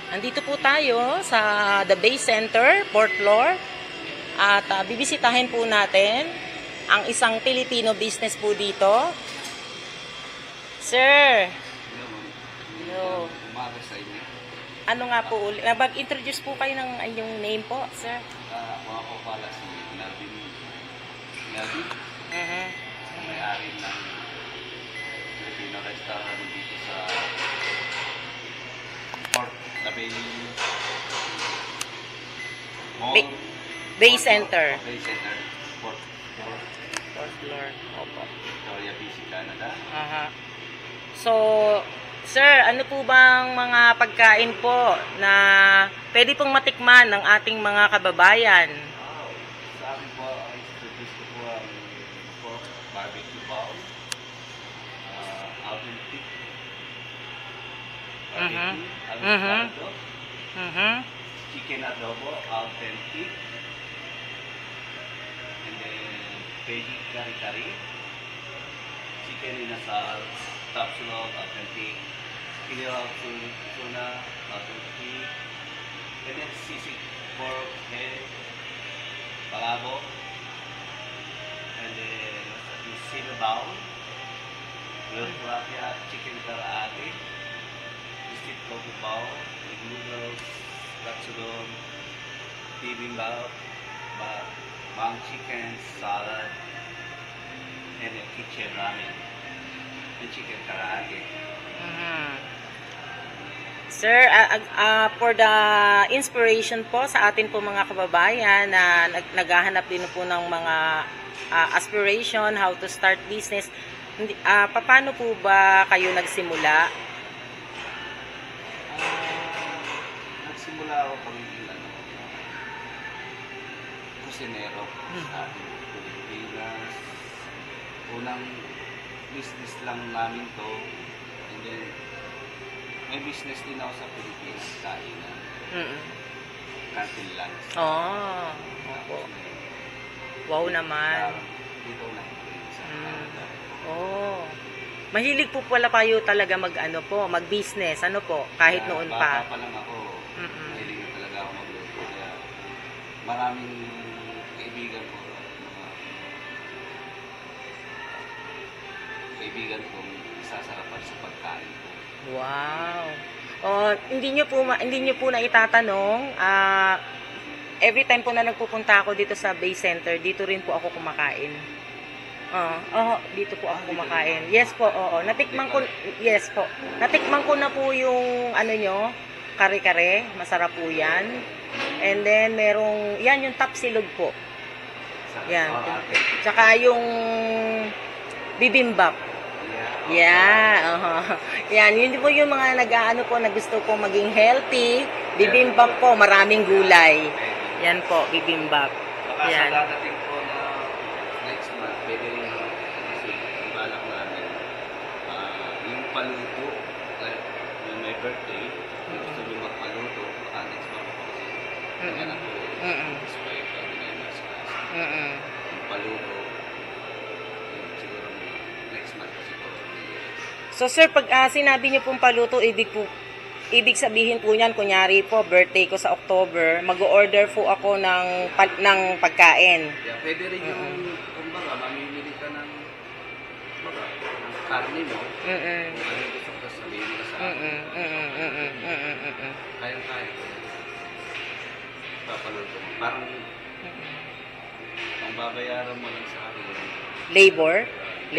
Andito po tayo sa The Bay Center, 4th floor. At bibisitahin po natin ang isang Filipino business po dito. Sir! Hello. Umaga sa inyo. Ano nga po ulit? Mag-introduce po kayo ng inyong name po, sir. Mga ko pala si Melvin. May-ari ng Filipino restaurant dito sa Port Bay Mall. Bay Center. Bay Center. 4th floor. Opo. Victoria, BC, Canada. So, sir, ano po bang mga pagkain po na pwede pong matikman ng ating mga kababayan? Sa akin po, introduce ko po ang pork barbecue bowl. Authentic. Barbecue. Chicken adobo, authentic. And then, veggie kari-kari. Chicken inasal, tapsilog, authentic. Kinilaw tuna, authentic. And then, sisig pork head, palabo. And then, sinibaw. Grilled tilapia, chicken karaage. Steamed tofu bowl, noodles, katsudon, bibimbap, bang chicken, salad, and then kitchen ramen, and chicken karaage. Sir, for the inspiration po sa atin po mga kababayan na naghahanap din po ng mga aspiration, how to start business, paano po ba kayo nagsimula? Nagsimula ako pagiging kusinero sa ating Pilipinas. Unang business lang namin to, and then may business din ako sa Pilipinas, kainan. Canteen lunch. Opo. Wow naman. Dito na sa Canada. Mahilig po pala kayo talaga mag-business, ano po, kahit noon pa. Bata pa lang ako, mahilig na talaga ako magluto. Kaya maraming kaibigan ko, kong isasarapan sa pagkain ko. Wow. Hindi niyo po na itatanong, every time po na nagpupunta ako dito sa Bay Center, dito rin po ako kumakain. Dito po ako kumakain. Yes po, oo. Natikman ko na po yung nyo, kare-kare, masarap po 'yan. And then merong yung tapsilog po. Yan. Tsaka yung bibimbap. Yan, yun po yung mga na gusto po maging healthy. Bibimbap po, maraming gulay. Yan po, bibimbap. Baka yan. Sa dadating po na next month, pwede rin kasi ang balak namin, yung paluto, yung may birthday, gusto nyo magpaluto, baka next month po kasi nanganak ko, inspired ka din yung mas class. Yung paluto, siguro next month kasi po. So sir, pag sinabi niyo pong paluto, ibig sabihin po niyan, kunyari po, birthday ko sa October, mag-order po ako ng pagkain. Yeah, pwede rin yung, kumbaga, mamimili ka ng karne mo. Kung ano gusto ko sabihin mo sa akin. Kaya-kaya. Papaluto mo. Parang, ang babayaran mo lang sa akin. Labor?